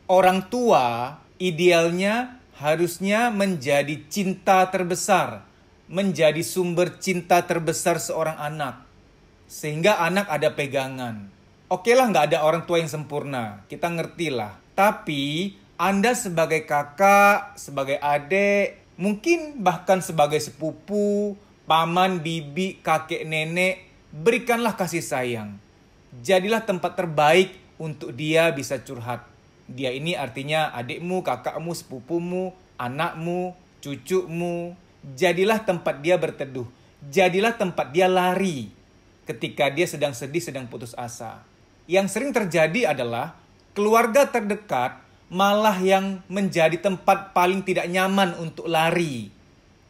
Orang tua idealnya harusnya menjadi cinta terbesar, menjadi sumber cinta terbesar seorang anak. Sehingga anak ada pegangan. Oke lah, nggak ada orang tua yang sempurna, kita ngerti lah. Tapi Anda sebagai kakak, sebagai adik, mungkin bahkan sebagai sepupu, paman, bibi, kakek, nenek, berikanlah kasih sayang. Jadilah tempat terbaik untuk dia bisa curhat. Dia ini artinya adikmu, kakakmu, sepupumu, anakmu, cucumu. Jadilah tempat dia berteduh. Jadilah tempat dia lari ketika dia sedang sedih, sedang putus asa. Yang sering terjadi adalah keluarga terdekat malah yang menjadi tempat paling tidak nyaman untuk lari.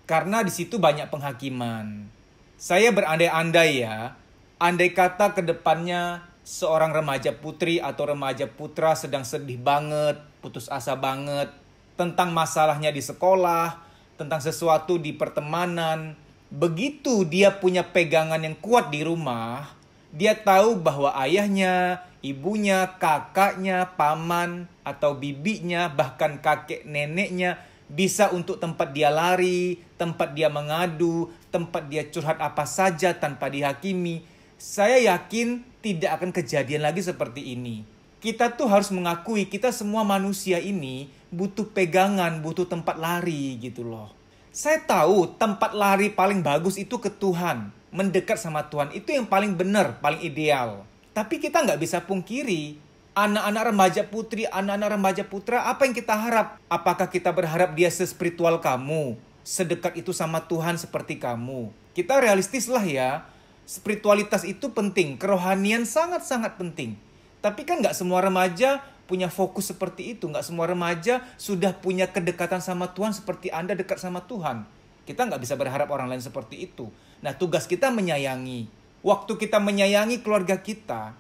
Karena di situ banyak penghakiman. Saya berandai-andai ya, andai kata ke depannya seorang remaja putri atau remaja putra sedang sedih banget, putus asa banget, tentang masalahnya di sekolah, tentang sesuatu di pertemanan. Begitu dia punya pegangan yang kuat di rumah, dia tahu bahwa ayahnya, ibunya, kakaknya, paman, atau bibinya, bahkan kakek neneknya bisa untuk tempat dia lari, tempat dia mengadu, tempat dia curhat apa saja tanpa dihakimi. Saya yakin tidak akan kejadian lagi seperti ini. Kita tuh harus mengakui kita semua manusia ini butuh pegangan, butuh tempat lari gitu loh. Saya tahu tempat lari paling bagus itu ke Tuhan. Mendekat sama Tuhan itu yang paling benar, paling ideal. Tapi kita nggak bisa pungkiri, anak-anak remaja putri, anak-anak remaja putra, apa yang kita harap? Apakah kita berharap dia sespiritual kamu? Sedekat itu sama Tuhan seperti kamu? Kita realistis lah ya. Spiritualitas itu penting, kerohanian sangat-sangat penting. Tapi kan nggak semua remaja punya fokus seperti itu. Nggak semua remaja sudah punya kedekatan sama Tuhan seperti Anda dekat sama Tuhan. Kita nggak bisa berharap orang lain seperti itu. Nah, tugas kita menyayangi. Waktu kita menyayangi keluarga kita,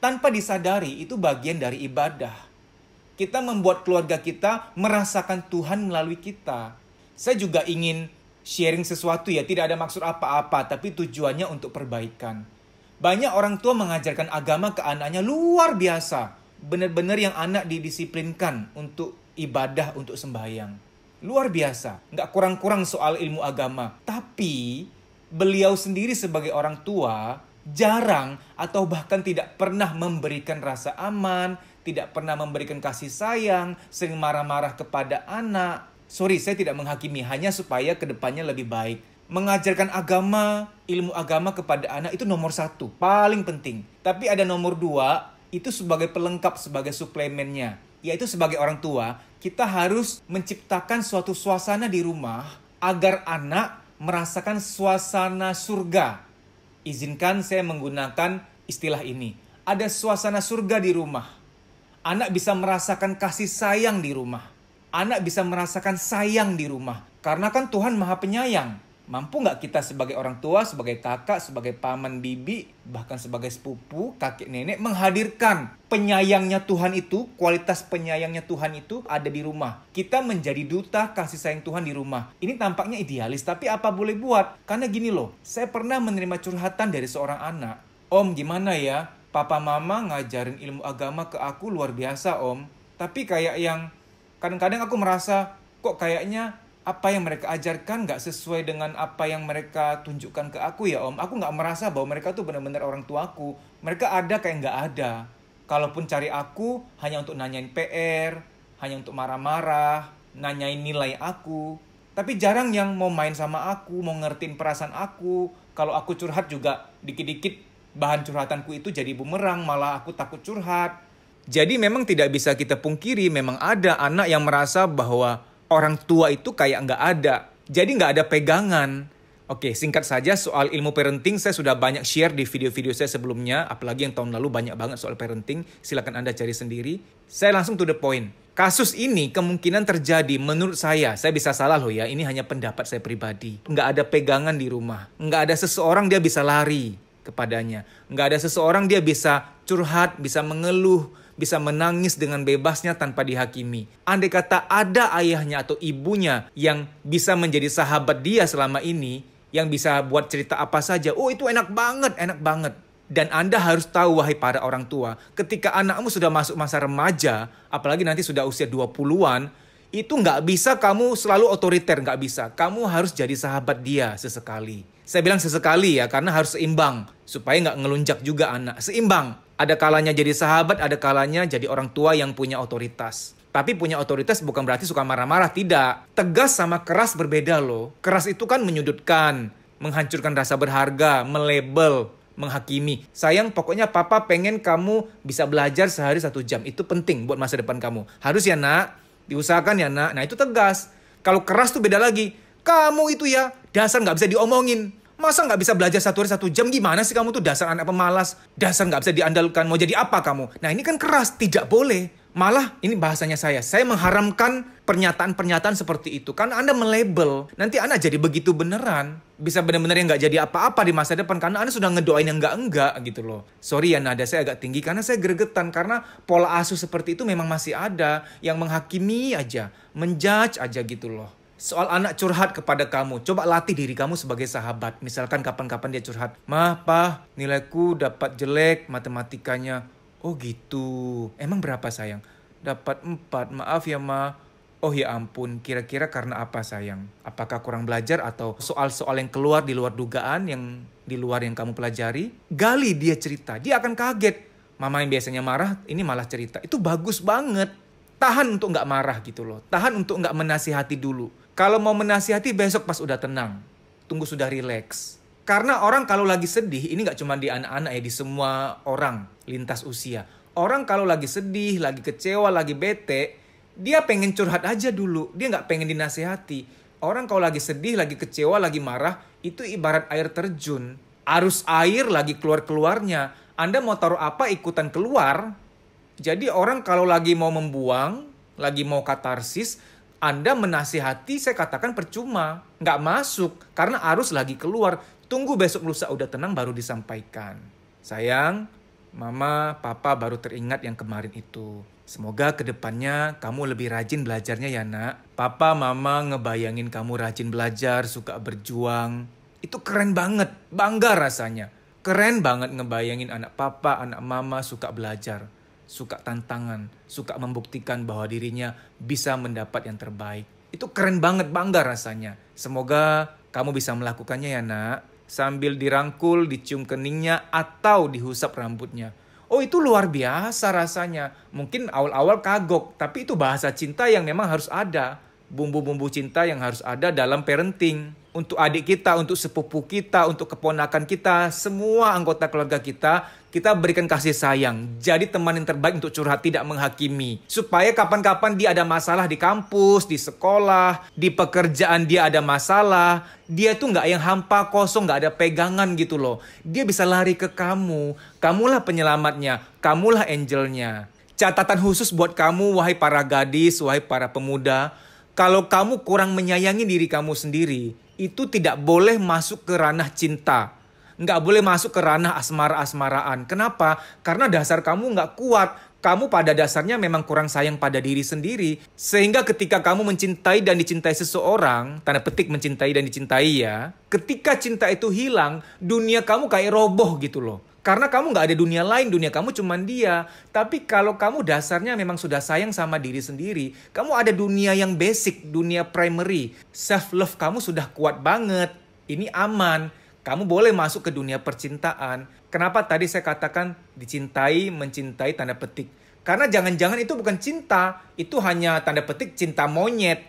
tanpa disadari itu bagian dari ibadah. Kita membuat keluarga kita merasakan Tuhan melalui kita. Saya juga ingin sharing sesuatu ya, tidak ada maksud apa-apa, tapi tujuannya untuk perbaikan. Banyak orang tua mengajarkan agama ke anaknya luar biasa. Benar-benar yang anak didisiplinkan untuk ibadah, untuk sembahyang. Luar biasa, nggak kurang-kurang soal ilmu agama. Tapi beliau sendiri sebagai orang tua jarang atau bahkan tidak pernah memberikan rasa aman, tidak pernah memberikan kasih sayang, sering marah-marah kepada anak. Sorry, saya tidak menghakimi, hanya supaya kedepannya lebih baik. Mengajarkan agama, ilmu agama kepada anak itu nomor 1, paling penting. Tapi ada nomor 2, itu sebagai pelengkap, sebagai suplemennya. Yaitu sebagai orang tua, kita harus menciptakan suatu suasana di rumah agar anak merasakan suasana surga. Izinkan saya menggunakan istilah ini. Ada suasana surga di rumah. Anak bisa merasakan kasih sayang di rumah. Anak bisa merasakan sayang di rumah. Karena kan Tuhan Maha Penyayang. Mampu nggak kita sebagai orang tua, sebagai kakak, sebagai paman, bibi, bahkan sebagai sepupu, kakek, nenek, menghadirkan penyayangnya Tuhan itu, kualitas penyayangnya Tuhan itu ada di rumah. Kita menjadi duta kasih sayang Tuhan di rumah. Ini tampaknya idealis, tapi apa boleh buat? Karena gini loh, saya pernah menerima curhatan dari seorang anak. Om, gimana ya? Papa mama ngajarin ilmu agama ke aku luar biasa, Om. Tapi kayak yang kadang-kadang aku merasa, kok kayaknya apa yang mereka ajarkan nggak sesuai dengan apa yang mereka tunjukkan ke aku ya Om. Aku nggak merasa bahwa mereka tuh benar-benar orang tuaku. Mereka ada kayak nggak ada. Kalaupun cari aku, hanya untuk nanyain PR, hanya untuk marah-marah, nanyain nilai aku. Tapi jarang yang mau main sama aku, mau ngertiin perasaan aku. Kalau aku curhat juga, dikit-dikit bahan curhatanku itu jadi bumerang, malah aku takut curhat. Jadi memang tidak bisa kita pungkiri, memang ada anak yang merasa bahwa orang tua itu kayak nggak ada. Jadi nggak ada pegangan. Oke, singkat saja soal ilmu parenting saya sudah banyak share di video-video saya sebelumnya. Apalagi yang tahun lalu banyak banget soal parenting. Silakan Anda cari sendiri. Saya langsung to the point. Kasus ini kemungkinan terjadi menurut saya bisa salah loh ya. Ini hanya pendapat saya pribadi. Nggak ada pegangan di rumah. Nggak ada seseorang dia bisa lari kepadanya. Nggak ada seseorang dia bisa curhat, bisa mengeluh, bisa menangis dengan bebasnya tanpa dihakimi. Andai kata ada ayahnya atau ibunya yang bisa menjadi sahabat dia selama ini, yang bisa buat cerita apa saja. Oh, itu enak banget, enak banget. Dan Anda harus tahu, wahai para orang tua, ketika anakmu sudah masuk masa remaja, apalagi nanti sudah usia 20-an, itu nggak bisa kamu selalu otoriter, nggak bisa. Kamu harus jadi sahabat dia sesekali. Saya bilang sesekali ya, karena harus seimbang. Supaya nggak ngelunjak juga anak. Seimbang. Ada kalanya jadi sahabat, ada kalanya jadi orang tua yang punya otoritas. Tapi punya otoritas bukan berarti suka marah-marah, tidak. Tegas sama keras berbeda loh. Keras itu kan menyudutkan, menghancurkan rasa berharga, melabel, menghakimi. Sayang, pokoknya papa pengen kamu bisa belajar sehari 1 jam. Itu penting buat masa depan kamu. Harus ya nak, diusahakan ya nak. Nah itu tegas. Kalau keras tuh beda lagi. Kamu itu ya, dasar nggak bisa diomongin. Masa nggak bisa belajar 1 hari 1 jam? Gimana sih kamu tuh, dasar anak pemalas? Dasar nggak bisa diandalkan, mau jadi apa kamu? Nah ini kan keras, tidak boleh. Malah, ini bahasanya saya mengharamkan pernyataan-pernyataan seperti itu. Karena Anda melabel, nanti anak jadi begitu beneran. Bisa benar-benar yang nggak jadi apa-apa di masa depan. Karena Anda sudah ngedoain yang enggak-enggak gitu loh. Sorry ya, nada saya agak tinggi karena saya gregetan. Karena pola asuh seperti itu memang masih ada. Yang menghakimi aja, menjudge aja gitu loh. Soal anak curhat kepada kamu, coba latih diri kamu sebagai sahabat. Misalkan kapan-kapan dia curhat, "Mah, Pah, nilaiku dapat jelek matematikanya." "Oh gitu, emang berapa sayang?" "Dapat 4, maaf ya Ma." "Oh ya ampun, kira-kira karena apa sayang? Apakah kurang belajar atau soal-soal yang keluar di luar dugaan, yang di luar yang kamu pelajari?" Gali dia cerita, dia akan kaget. Mama yang biasanya marah, ini malah cerita. Itu bagus banget. Tahan untuk nggak marah gitu loh. Tahan untuk nggak menasihati dulu. Kalau mau menasihati besok pas udah tenang. Tunggu sudah rileks. Karena orang kalau lagi sedih, ini nggak cuma di anak-anak ya, di semua orang lintas usia. Orang kalau lagi sedih, lagi kecewa, lagi bete, dia pengen curhat aja dulu. Dia nggak pengen dinasihati. Orang kalau lagi sedih, lagi kecewa, lagi marah, itu ibarat air terjun. Arus air lagi keluar-keluarnya. Anda mau taruh apa ikutan keluar. Jadi orang kalau lagi mau membuang, lagi mau katarsis, Anda menasihati, saya katakan percuma. Nggak masuk, karena arus lagi keluar. Tunggu besok lusa udah tenang baru disampaikan. Sayang, Mama, Papa baru teringat yang kemarin itu. Semoga kedepannya kamu lebih rajin belajarnya ya nak. Papa, Mama ngebayangin kamu rajin belajar, suka berjuang. Itu keren banget, bangga rasanya. Keren banget ngebayangin anak Papa, anak Mama suka belajar. Suka tantangan, suka membuktikan bahwa dirinya bisa mendapat yang terbaik. Itu keren banget, bangga rasanya. Semoga kamu bisa melakukannya ya nak. Sambil dirangkul, dicium keningnya, atau dihusap rambutnya. Oh itu luar biasa rasanya. Mungkin awal-awal kagok, tapi itu bahasa cinta yang memang harus ada. Bumbu-bumbu cinta yang harus ada dalam parenting. Untuk adik kita, untuk sepupu kita, untuk keponakan kita, semua anggota keluarga kita berikan kasih sayang. Jadi teman yang terbaik untuk curhat, tidak menghakimi. Supaya kapan-kapan dia ada masalah di kampus, di sekolah, di pekerjaan dia ada masalah, dia tuh nggak yang hampa kosong, nggak ada pegangan gitu loh. Dia bisa lari ke kamu. Kamulah penyelamatnya, kamulah angelnya. Catatan khusus buat kamu, wahai para gadis, wahai para pemuda. Kalau kamu kurang menyayangi diri kamu sendiri, itu tidak boleh masuk ke ranah cinta. Nggak boleh masuk ke ranah asmara-asmaraan. Kenapa? Karena dasar kamu nggak kuat. Kamu pada dasarnya memang kurang sayang pada diri sendiri. Sehingga ketika kamu mencintai dan dicintai seseorang, tanda petik mencintai dan dicintai ya, ketika cinta itu hilang, dunia kamu kayak roboh gitu loh. Karena kamu nggak ada dunia lain, dunia kamu cuma dia. Tapi kalau kamu dasarnya memang sudah sayang sama diri sendiri, kamu ada dunia yang basic, dunia primary. Self-love kamu sudah kuat banget. Ini aman. Kamu boleh masuk ke dunia percintaan. Kenapa tadi saya katakan dicintai, mencintai, tanda petik. Karena jangan-jangan itu bukan cinta. Itu hanya tanda petik cinta monyet.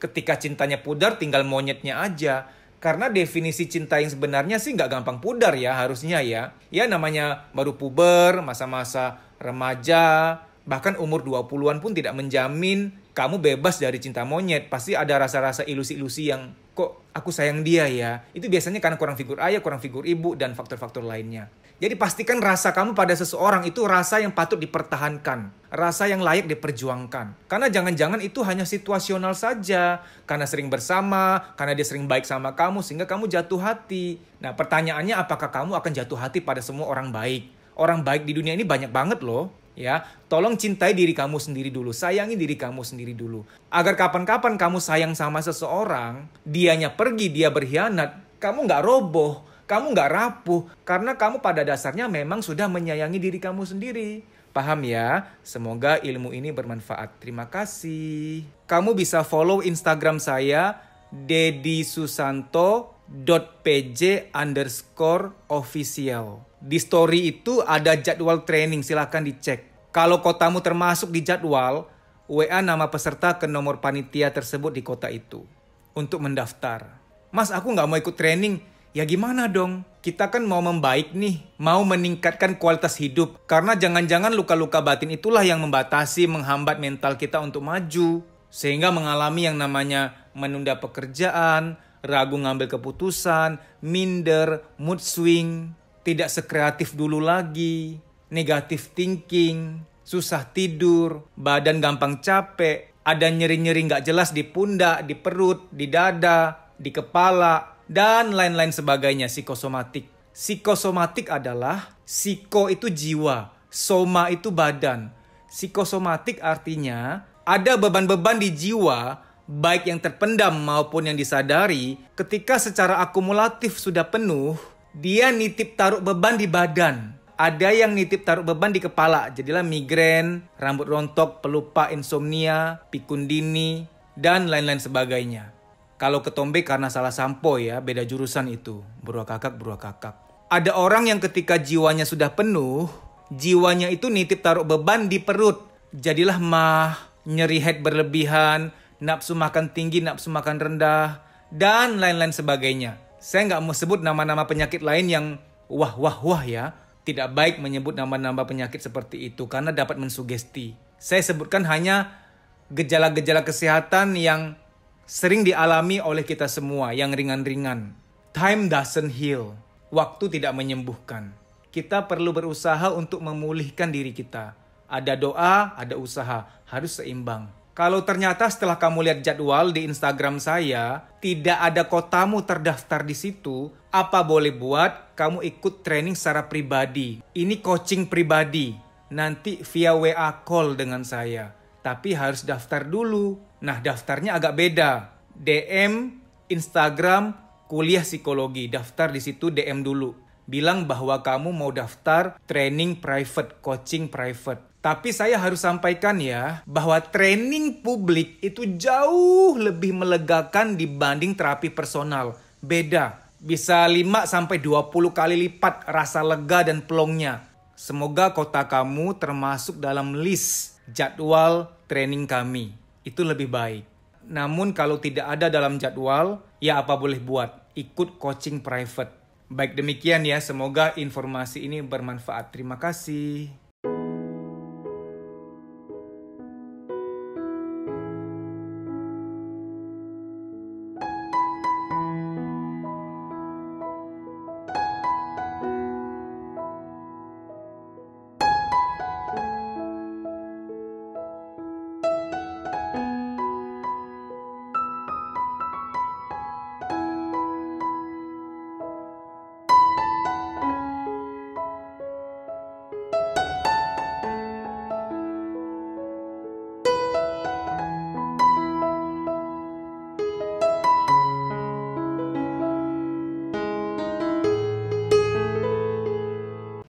Ketika cintanya pudar, tinggal monyetnya aja. Karena definisi cinta yang sebenarnya sih nggak gampang pudar ya harusnya ya. Ya namanya baru puber, masa-masa remaja, bahkan umur 20-an pun tidak menjamin kamu bebas dari cinta monyet. Pasti ada rasa-rasa ilusi-ilusi yang kok aku sayang dia ya. Itu biasanya karena kurang figur ayah, kurang figur ibu, dan faktor-faktor lainnya. Jadi pastikan rasa kamu pada seseorang itu rasa yang patut dipertahankan. Rasa yang layak diperjuangkan. Karena jangan-jangan itu hanya situasional saja. Karena sering bersama, karena dia sering baik sama kamu, sehingga kamu jatuh hati. Nah pertanyaannya, apakah kamu akan jatuh hati pada semua orang baik? Orang baik di dunia ini banyak banget loh. Ya, tolong cintai diri kamu sendiri dulu, sayangi diri kamu sendiri dulu. Agar kapan-kapan kamu sayang sama seseorang, dianya pergi, dia berkhianat, kamu nggak roboh, kamu nggak rapuh, karena kamu pada dasarnya memang sudah menyayangi diri kamu sendiri. Paham ya? Semoga ilmu ini bermanfaat. Terima kasih. Kamu bisa follow Instagram saya, deddysusanto.pj_official. Di story itu ada jadwal training, silahkan dicek. Kalau kotamu termasuk di jadwal, WA nama peserta ke nomor panitia tersebut di kota itu untuk mendaftar. Mas, aku nggak mau ikut training. Ya gimana dong? Kita kan mau membaik nih, mau meningkatkan kualitas hidup. Karena jangan-jangan luka-luka batin itulah yang membatasi, menghambat mental kita untuk maju. Sehingga mengalami yang namanya menunda pekerjaan, ragu ngambil keputusan, minder, mood swing, tidak sekreatif dulu lagi, negative thinking, susah tidur, badan gampang capek, ada nyeri-nyeri nggak jelas di pundak, di perut, di dada, di kepala, dan lain-lain sebagainya, psikosomatik. Psikosomatik adalah, psiko itu jiwa, soma itu badan. Psikosomatik artinya ada beban-beban di jiwa, baik yang terpendam maupun yang disadari, ketika secara akumulatif sudah penuh, dia nitip taruh beban di badan. Ada yang nitip taruh beban di kepala, jadilah migrain, rambut rontok, pelupa, insomnia, pikun dini, dan lain-lain sebagainya. Kalau ketombe karena salah sampo ya, beda jurusan itu. Burua kakak. Ada orang yang ketika jiwanya sudah penuh, jiwanya itu nitip taruh beban di perut. Jadilah mah, nyeri head berlebihan, nafsu makan tinggi, nafsu makan rendah, dan lain-lain sebagainya. Saya nggak mau sebut nama-nama penyakit lain yang wah ya. Tidak baik menyebut nama-nama penyakit seperti itu karena dapat mensugesti. Saya sebutkan hanya gejala-gejala kesehatan yang sering dialami oleh kita semua, yang ringan-ringan. Time doesn't heal. Waktu tidak menyembuhkan. Kita perlu berusaha untuk memulihkan diri kita. Ada doa, ada usaha. Harus seimbang. Kalau ternyata setelah kamu lihat jadwal di Instagram saya, tidak ada kotamu terdaftar di situ, apa boleh buat kamu ikut training secara pribadi. Ini coaching pribadi. Nanti via WA call dengan saya. Tapi harus daftar dulu. Nah, daftarnya agak beda. DM, Instagram, kuliah psikologi. Daftar di situ, DM dulu. Bilang bahwa kamu mau daftar training private, coaching private. Tapi saya harus sampaikan ya, bahwa training publik itu jauh lebih melegakan dibanding terapi personal. Beda. Bisa 5-20 kali lipat rasa lega dan plongnya. Semoga kota kamu termasuk dalam list jadwal training kami. Itu lebih baik. Namun kalau tidak ada dalam jadwal, ya apa boleh buat. Ikut coaching private. Baik demikian ya, semoga informasi ini bermanfaat. Terima kasih.